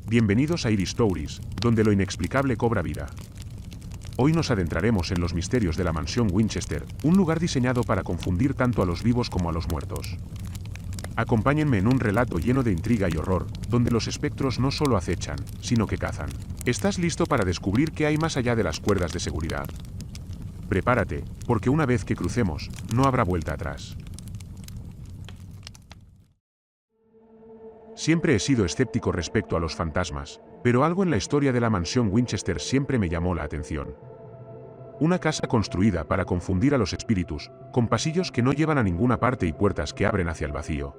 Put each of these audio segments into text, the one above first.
Bienvenidos a Iris Stories, donde lo inexplicable cobra vida. Hoy nos adentraremos en los misterios de la mansión Winchester, un lugar diseñado para confundir tanto a los vivos como a los muertos. Acompáñenme en un relato lleno de intriga y horror, donde los espectros no solo acechan, sino que cazan. ¿Estás listo para descubrir qué hay más allá de las cuerdas de seguridad? Prepárate, porque una vez que crucemos, no habrá vuelta atrás. Siempre he sido escéptico respecto a los fantasmas, pero algo en la historia de la mansión Winchester siempre me llamó la atención. Una casa construida para confundir a los espíritus, con pasillos que no llevan a ninguna parte y puertas que abren hacia el vacío.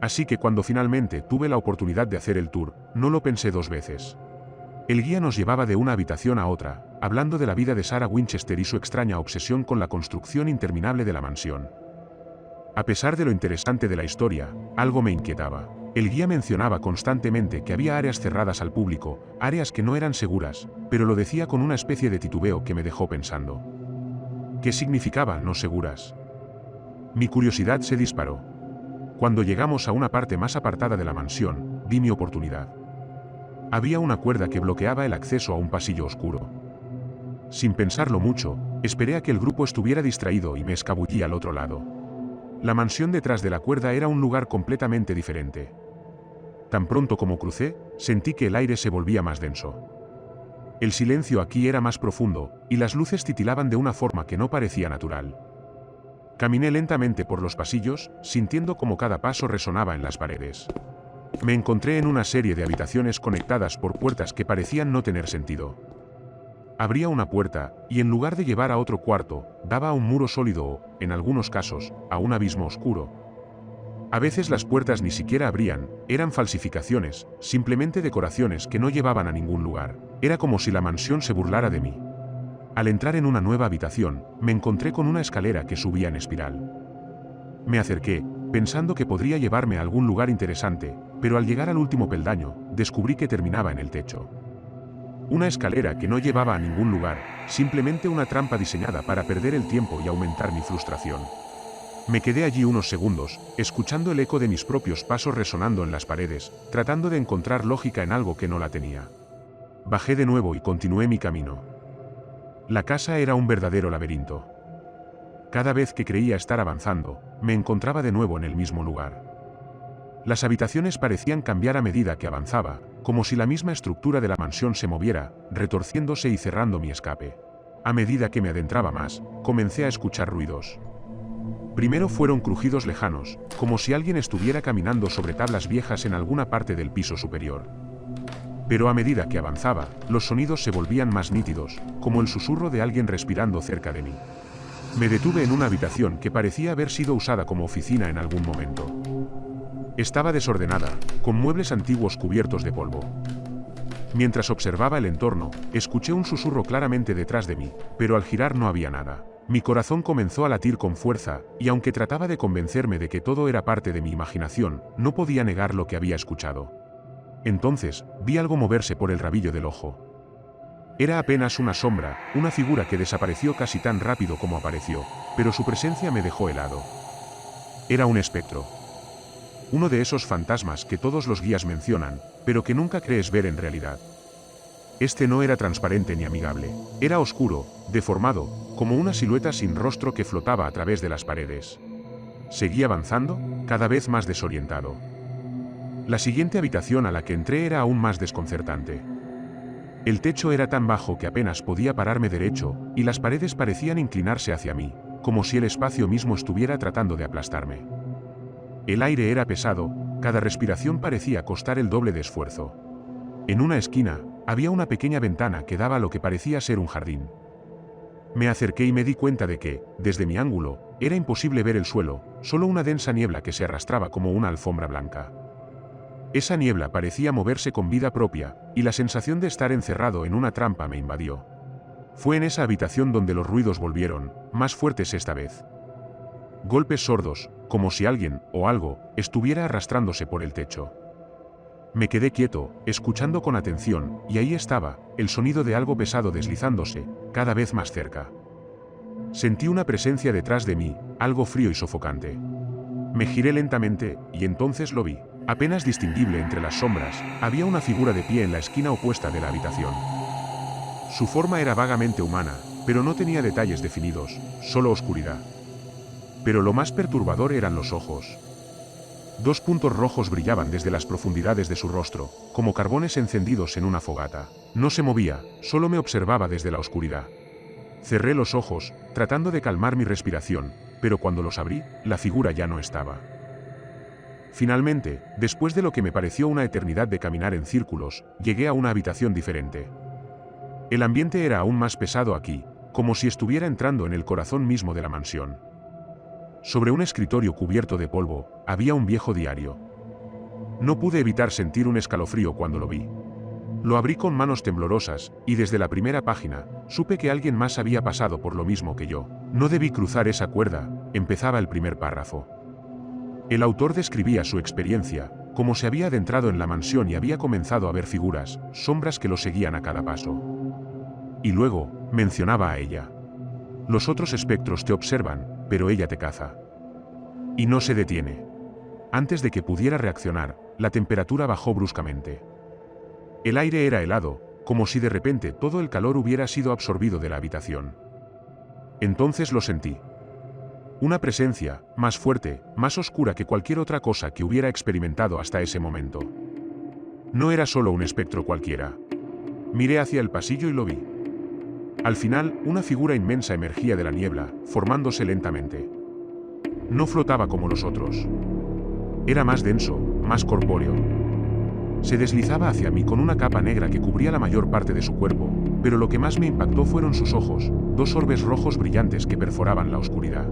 Así que cuando finalmente tuve la oportunidad de hacer el tour, no lo pensé dos veces. El guía nos llevaba de una habitación a otra, hablando de la vida de Sarah Winchester y su extraña obsesión con la construcción interminable de la mansión. A pesar de lo interesante de la historia, algo me inquietaba. El guía mencionaba constantemente que había áreas cerradas al público, áreas que no eran seguras, pero lo decía con una especie de titubeo que me dejó pensando. ¿Qué significaba no seguras? Mi curiosidad se disparó. Cuando llegamos a una parte más apartada de la mansión, vi mi oportunidad. Había una cuerda que bloqueaba el acceso a un pasillo oscuro. Sin pensarlo mucho, esperé a que el grupo estuviera distraído y me escabullí al otro lado. La mansión detrás de la cuerda era un lugar completamente diferente. Tan pronto como crucé, sentí que el aire se volvía más denso. El silencio aquí era más profundo, y las luces titilaban de una forma que no parecía natural. Caminé lentamente por los pasillos, sintiendo como cada paso resonaba en las paredes. Me encontré en una serie de habitaciones conectadas por puertas que parecían no tener sentido. Abría una puerta, y en lugar de llevar a otro cuarto, daba a un muro sólido o, en algunos casos, a un abismo oscuro. A veces las puertas ni siquiera abrían, eran falsificaciones, simplemente decoraciones que no llevaban a ningún lugar. Era como si la mansión se burlara de mí. Al entrar en una nueva habitación, me encontré con una escalera que subía en espiral. Me acerqué, pensando que podría llevarme a algún lugar interesante, pero al llegar al último peldaño, descubrí que terminaba en el techo. Una escalera que no llevaba a ningún lugar, simplemente una trampa diseñada para perder el tiempo y aumentar mi frustración. Me quedé allí unos segundos, escuchando el eco de mis propios pasos resonando en las paredes, tratando de encontrar lógica en algo que no la tenía. Bajé de nuevo y continué mi camino. La casa era un verdadero laberinto. Cada vez que creía estar avanzando, me encontraba de nuevo en el mismo lugar. Las habitaciones parecían cambiar a medida que avanzaba, como si la misma estructura de la mansión se moviera, retorciéndose y cerrando mi escape. A medida que me adentraba más, comencé a escuchar ruidos. Primero fueron crujidos lejanos, como si alguien estuviera caminando sobre tablas viejas en alguna parte del piso superior. Pero a medida que avanzaba, los sonidos se volvían más nítidos, como el susurro de alguien respirando cerca de mí. Me detuve en una habitación que parecía haber sido usada como oficina en algún momento. Estaba desordenada, con muebles antiguos cubiertos de polvo. Mientras observaba el entorno, escuché un susurro claramente detrás de mí, pero al girar no había nada. Mi corazón comenzó a latir con fuerza, y aunque trataba de convencerme de que todo era parte de mi imaginación, no podía negar lo que había escuchado. Entonces, vi algo moverse por el rabillo del ojo. Era apenas una sombra, una figura que desapareció casi tan rápido como apareció, pero su presencia me dejó helado. Era un espectro. Uno de esos fantasmas que todos los guías mencionan, pero que nunca crees ver en realidad. Este no era transparente ni amigable. Era oscuro, deformado, como una silueta sin rostro que flotaba a través de las paredes. Seguí avanzando, cada vez más desorientado. La siguiente habitación a la que entré era aún más desconcertante. El techo era tan bajo que apenas podía pararme derecho, y las paredes parecían inclinarse hacia mí, como si el espacio mismo estuviera tratando de aplastarme. El aire era pesado, cada respiración parecía costar el doble de esfuerzo. En una esquina, había una pequeña ventana que daba a lo que parecía ser un jardín. Me acerqué y me di cuenta de que, desde mi ángulo, era imposible ver el suelo, solo una densa niebla que se arrastraba como una alfombra blanca. Esa niebla parecía moverse con vida propia, y la sensación de estar encerrado en una trampa me invadió. Fue en esa habitación donde los ruidos volvieron, más fuertes esta vez. Golpes sordos, como si alguien, o algo, estuviera arrastrándose por el techo. Me quedé quieto, escuchando con atención, y ahí estaba, el sonido de algo pesado deslizándose, cada vez más cerca. Sentí una presencia detrás de mí, algo frío y sofocante. Me giré lentamente, y entonces lo vi. Apenas distinguible entre las sombras, había una figura de pie en la esquina opuesta de la habitación. Su forma era vagamente humana, pero no tenía detalles definidos, solo oscuridad. Pero lo más perturbador eran los ojos. 2 puntos rojos brillaban desde las profundidades de su rostro, como carbones encendidos en una fogata. No se movía, solo me observaba desde la oscuridad. Cerré los ojos, tratando de calmar mi respiración, pero cuando los abrí, la figura ya no estaba. Finalmente, después de lo que me pareció una eternidad de caminar en círculos, llegué a una habitación diferente. El ambiente era aún más pesado aquí, como si estuviera entrando en el corazón mismo de la mansión. Sobre un escritorio cubierto de polvo, había un viejo diario. No pude evitar sentir un escalofrío cuando lo vi. Lo abrí con manos temblorosas, y desde la primera página, supe que alguien más había pasado por lo mismo que yo. No debí cruzar esa cuerda, empezaba el primer párrafo. El autor describía su experiencia, como se había adentrado en la mansión y había comenzado a ver figuras, sombras que lo seguían a cada paso. Y luego, mencionaba a ella. Los otros espectros te observan, pero ella te caza. Y no se detiene. Antes de que pudiera reaccionar, la temperatura bajó bruscamente. El aire era helado, como si de repente todo el calor hubiera sido absorbido de la habitación. Entonces lo sentí. Una presencia, más fuerte, más oscura que cualquier otra cosa que hubiera experimentado hasta ese momento. No era solo un espectro cualquiera. Miré hacia el pasillo y lo vi. Al final, una figura inmensa emergía de la niebla, formándose lentamente. No flotaba como los otros. Era más denso, más corpóreo. Se deslizaba hacia mí con una capa negra que cubría la mayor parte de su cuerpo, pero lo que más me impactó fueron sus ojos, 2 orbes rojos brillantes que perforaban la oscuridad.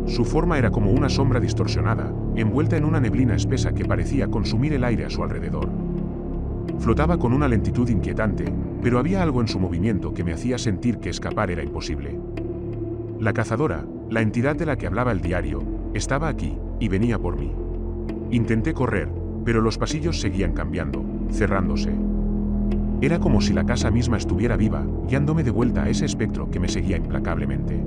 Su forma era como una sombra distorsionada, envuelta en una neblina espesa que parecía consumir el aire a su alrededor. Flotaba con una lentitud inquietante, pero había algo en su movimiento que me hacía sentir que escapar era imposible. La cazadora, la entidad de la que hablaba el diario, estaba aquí, y venía por mí. Intenté correr, pero los pasillos seguían cambiando, cerrándose. Era como si la casa misma estuviera viva, guiándome de vuelta a ese espectro que me seguía implacablemente.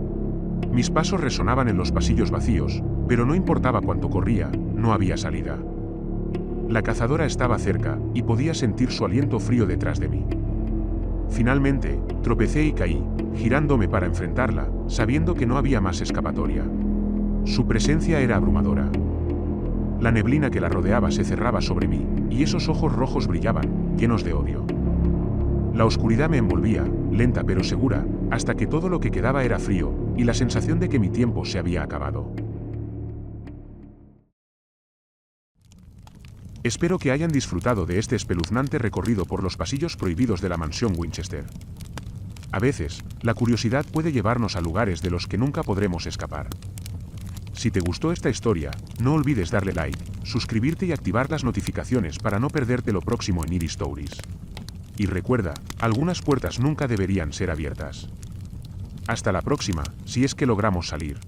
Mis pasos resonaban en los pasillos vacíos, pero no importaba cuánto corría, no había salida. La cazadora estaba cerca, y podía sentir su aliento frío detrás de mí. Finalmente, tropecé y caí, girándome para enfrentarla, sabiendo que no había más escapatoria. Su presencia era abrumadora. La neblina que la rodeaba se cerraba sobre mí, y esos ojos rojos brillaban, llenos de odio. La oscuridad me envolvía, lenta pero segura, hasta que todo lo que quedaba era frío, y la sensación de que mi tiempo se había acabado. Espero que hayan disfrutado de este espeluznante recorrido por los pasillos prohibidos de la mansión Winchester. A veces, la curiosidad puede llevarnos a lugares de los que nunca podremos escapar. Si te gustó esta historia, no olvides darle like, suscribirte y activar las notificaciones para no perderte lo próximo en Eerie Stories. Y recuerda, algunas puertas nunca deberían ser abiertas. Hasta la próxima, si es que logramos salir.